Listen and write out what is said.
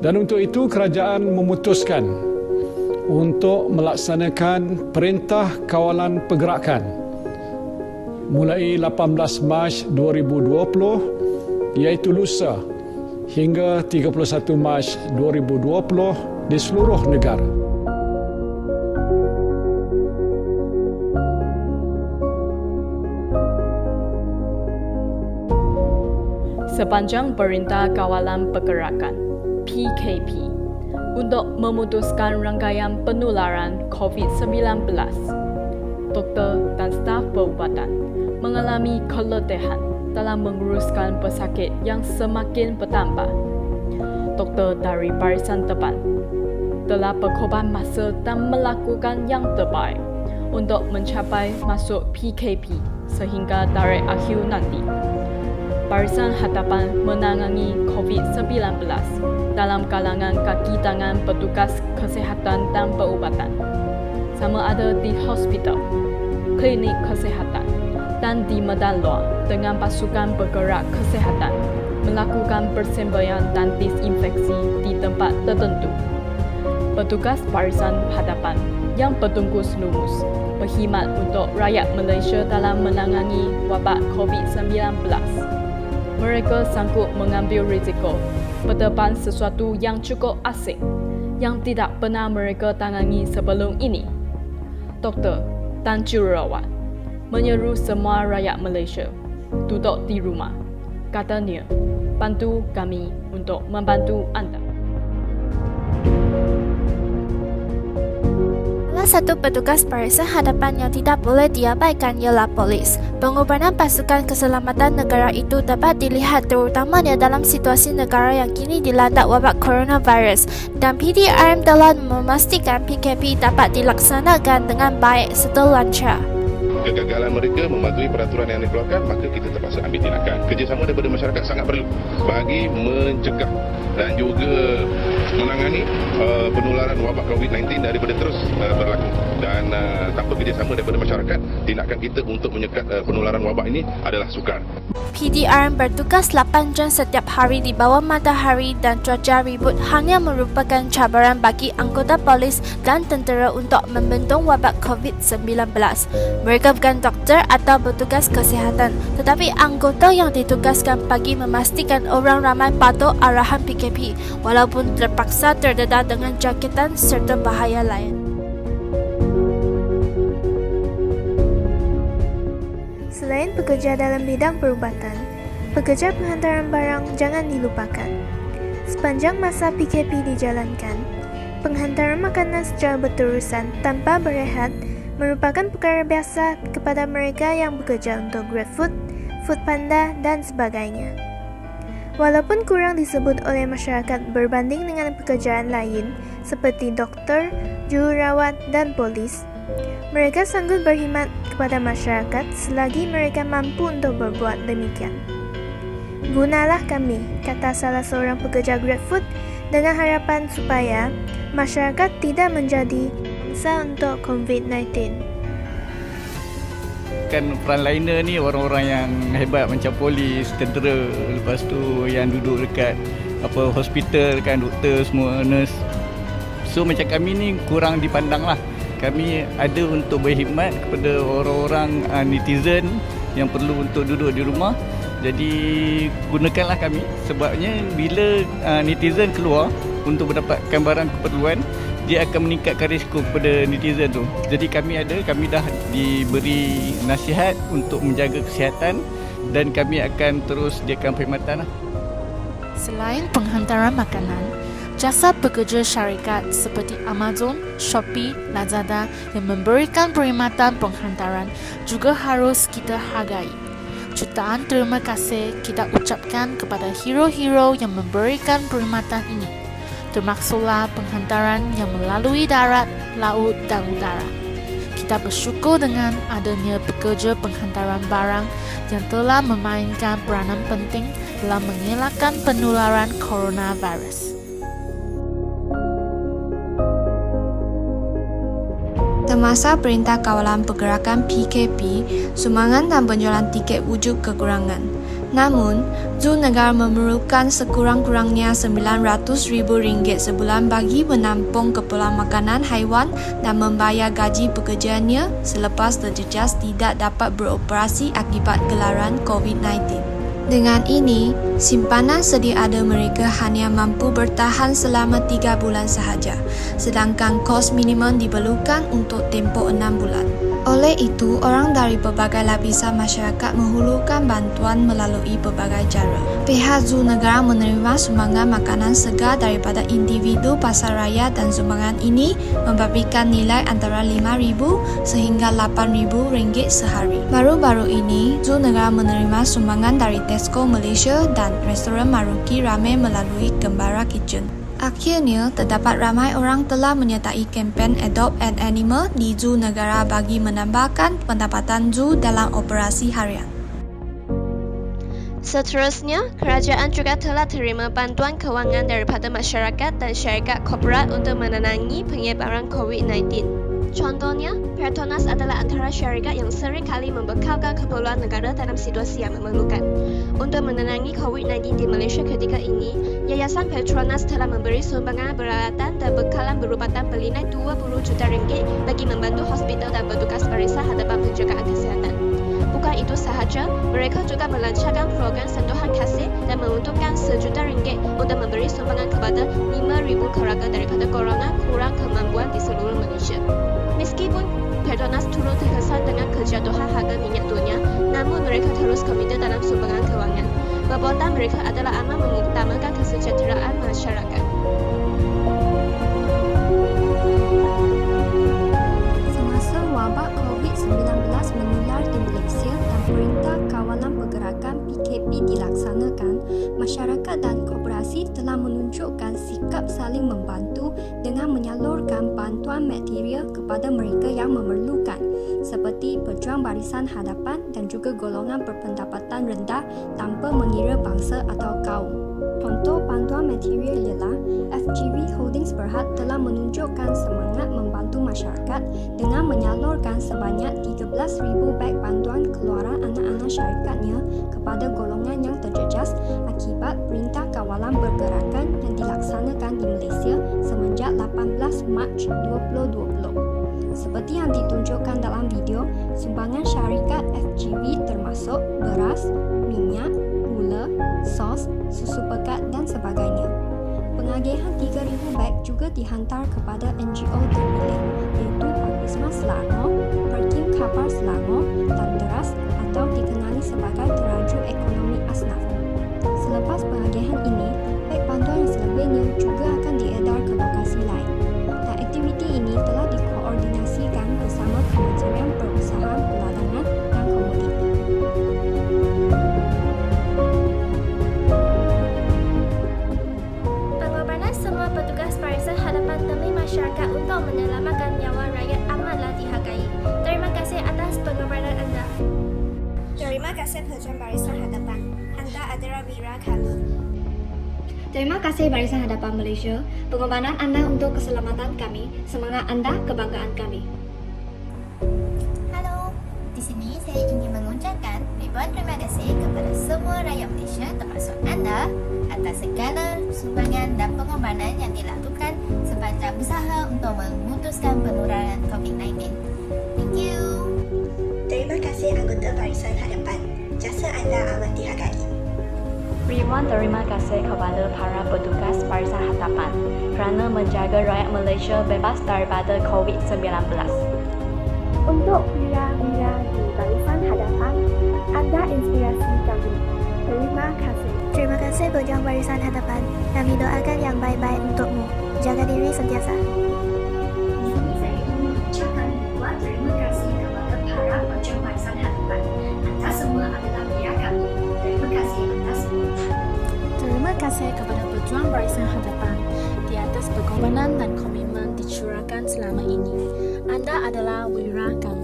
Dan untuk itu kerajaan memutuskan untuk melaksanakan Perintah Kawalan Pergerakan mulai 18 Mac 2020 iaitu lusa hingga 31 Mac 2020 di seluruh negara. Sepanjang Perintah Kawalan Pergerakan (PKP) untuk memutuskan rangkaian penularan COVID-19, doktor dan staf perubatan mengalami keletihan dalam menguruskan pesakit yang semakin bertambah. Doktor dari barisan depan telah berkorban masa dan melakukan yang terbaik untuk mencapai masuk PKP sehingga tarikh akhir nanti. Barisan hadapan menangani COVID-19 dalam kalangan kaki tangan petugas kesihatan dan perubatan, sama ada di hospital, klinik kesihatan dan di medan luar dengan pasukan bergerak kesihatan melakukan persembayan dan disinfeksi di tempat tertentu. Petugas barisan hadapan yang bertungkus lumus berkhidmat untuk rakyat Malaysia dalam menangani wabak COVID-19. Mereka sanggup mengambil risiko berdepan sesuatu yang cukup asing yang tidak pernah mereka tangani sebelum ini. Doktor dan jururawat menyeru semua rakyat Malaysia duduk di rumah. Katanya, bantu kami untuk membantu anda. Salah satu petugas barisan hadapan yang tidak boleh diabaikan ialah polis. Pengorbanan pasukan keselamatan negara itu dapat dilihat terutamanya dalam situasi negara yang kini dilanda wabak coronavirus, dan PDRM telah memastikan PKP dapat dilaksanakan dengan baik serta lancar. Kegagalan mereka mematuhi peraturan yang dikeluarkan, maka kita terpaksa ambil tindakan. Kerjasama daripada masyarakat sangat perlu bagi mencegah dan juga menangani penularan wabak COVID-19 daripada terus berlaku. Dan tanpa kerjasama daripada masyarakat, tindakan kita untuk menyekat penularan wabak ini adalah sukar. PDRM bertugas 8 jam setiap hari di bawah matahari dan cuaca ribut hanya merupakan cabaran bagi anggota polis dan tentera untuk membendung wabak COVID-19. Mereka bukan doktor atau petugas kesihatan, tetapi anggota yang ditugaskan bagi memastikan orang ramai patuh arahan PKP walaupun terpaksa terdedah dengan jangkitan serta bahaya lain. Selain pekerja dalam bidang perubatan, pekerja penghantaran barang jangan dilupakan. Sepanjang masa PKP dijalankan, penghantaran makanan secara berterusan tanpa berehat merupakan perkara biasa kepada mereka yang bekerja untuk GrabFood, Foodpanda dan sebagainya. Walaupun kurang disebut oleh masyarakat berbanding dengan pekerjaan lain seperti doktor, jururawat dan polis, mereka sanggup berkhidmat kepada masyarakat selagi mereka mampu untuk berbuat demikian. Gunalah kami, kata salah seorang pekerja GrabFood, dengan harapan supaya masyarakat tidak menjadi bangsa untuk COVID-19. Kan frontliner ni orang-orang yang hebat macam polis, tentera, lepas tu yang duduk dekat hospital kan, doktor semua, nurse. So macam kami ni kurang dipandang lah. Kami ada untuk berkhidmat kepada orang-orang netizen yang perlu untuk duduk di rumah. Jadi gunakanlah kami, sebabnya bila netizen keluar untuk mendapatkan barang keperluan, dia akan meningkatkan risiko kepada netizen tu. Jadi kami dah diberi nasihat untuk menjaga kesihatan dan kami akan terus sediakan perkhidmatan. Selain penghantaran makanan, jasa pekerja syarikat seperti Amazon, Shopee, Lazada yang memberikan perkhidmatan penghantaran juga harus kita hargai. Jutaan terima kasih kita ucapkan kepada hero-hero yang memberikan perkhidmatan ini, termasuklah penghantaran yang melalui darat, laut dan udara. Kita bersyukur dengan adanya pekerja penghantaran barang yang telah memainkan peranan penting dalam mengelakkan penularan coronavirus. Semasa Perintah Kawalan Pergerakan PKP, sumbangan dan penjualan tiket wujud kekurangan. Namun, Zoo Negara memerlukan sekurang-kurangnya RM900,000 sebulan bagi menampung keperluan makanan haiwan dan membayar gaji pekerjaannya selepas terjejas tidak dapat beroperasi akibat gelaran COVID-19. Dengan ini, simpanan sedia ada mereka hanya mampu bertahan selama 3 bulan sahaja, sedangkan kos minimum diperlukan untuk tempoh 6 bulan. Oleh itu, orang dari berbagai lapisan masyarakat menghulurkan bantuan melalui berbagai cara. Pihak Zoo Negara menerima sumbangan makanan segar daripada individu pasaraya dan sumbangan ini memberikan nilai antara RM5,000 sehingga RM8,000 sehari. Baru-baru ini, Zoo Negara menerima sumbangan dari Tesco Malaysia dan restoran Maruki Ramen melalui Gembara Kitchen. Akhirnya, terdapat ramai orang telah menyertai kempen Adopt an Animal di Zoo Negara bagi menambahkan pendapatan zoo dalam operasi harian. Seterusnya, kerajaan juga telah terima bantuan kewangan daripada masyarakat dan syarikat korporat untuk menenangi penyebaran COVID-19. Contohnya, Petronas adalah antara syarikat yang sering kali membekalkan keperluan negara dalam situasi yang memerlukan. Untuk menenangi COVID-19 di Malaysia ketika ini, Yayasan Petronas telah memberi sumbangan peralatan dan bekalan berubatan bernilai RM20 juta bagi membantu hospital dan petugas barisan hadapan penjagaan kesihatan. Bukan itu sahaja, mereka juga melancarkan program sentuhan kasih dan menguntungkan RM1 juta untuk memberi sumbangan kepada 5,000 keluarga daripada golongan kurang kemampuan di seluruh Malaysia. Meskipun Petronas turut terkesan dengan kejatuhan harga minyak dunia, namun mereka terus komited dalam sumbangan kewangan. Perbuatan mereka adalah amat mengutamakan kesejahteraan masyarakat. Semasa wabak COVID-19 menular di Malaysia dan Perintah Kawalan Pergerakan PKP dilaksanakan, masyarakat dan korporasi telah menunjukkan sikap saling membantu dengan menyalurkan bantuan material kepada mereka yang memerlukan, seperti pejuang barisan hadapan dan juga golongan berpendapatan rendah tanpa mengira bangsa atau kaum. Contoh bantuan material ialah FGV Holdings Berhad telah menunjukkan semangat membantu masyarakat dengan menyalurkan sebanyak 13,000 beg bantuan keluaran anak-anak syarikatnya kepada golongan yang terjejas akibat Perintah Kawalan Pergerakan yang dilaksanakan di Malaysia semenjak 18 Mac 2020. Seperti yang ditunjukkan dalam video, sumbangan syarikat FGV termasuk beras, minyak, gula, sos, susu pekat dan sebagainya. Pengagihan 3,000 beg juga dihantar kepada NGO terpilih iaitu Pakisma Selangor, Perkim Khabar Selangor dan Deras atau dikenali sebagai Teraju Ekonomi Asnaf. Selepas pengagihan ini, beg bantuan yang selebihnya juga akan diedar ke lokasi lain. Dan aktiviti ini telah dikoordinasikan bersama Kementerian Perusahaan Perdagangan dan Komoditi. Pengorbanan semua petugas barisan hadapan demi masyarakat untuk menyelamatkan nyawa rakyat amatlah dihargai. Terima kasih atas pengorbanan anda. Terima kasih pejuang barisan hadapan. Anda adalah wira kami. Terima kasih Barisan Hadapan Malaysia. Pengorbanan anda untuk keselamatan kami. Semangat anda kebanggaan kami. Halo, di sini saya ingin mengucapkan ribuan terima kasih kepada semua rakyat Malaysia termasuk anda atas segala sumbangan dan pengorbanan yang dilakukan sepanjang usaha untuk memutuskan penularan COVID-19. Thank you. Terima kasih anggota barisan hadapan. Jasa anda amat dihargai. Ribuan terima kasih kepada para petugas barisan hadapan kerana menjaga rakyat Malaysia bebas daripada COVID-19. Untuk wira-wira di barisan hadapan, anda inspirasi kami. Terima kasih. Terima kasih pejuang barisan hadapan. Kami doakan yang baik-baik untukmu. Jaga diri sentiasa. Di sini saya ingin mengucapkan ribuan terima kasih kepada para pejuang barisan hadapan. Anda semua adalah wira kami. Terima kasih anda semua. Terima kasih kepada pejuang barisan hadapan di atas pengorbanan dan komitmen dicurahkan selama ini. Anda adalah wira kami.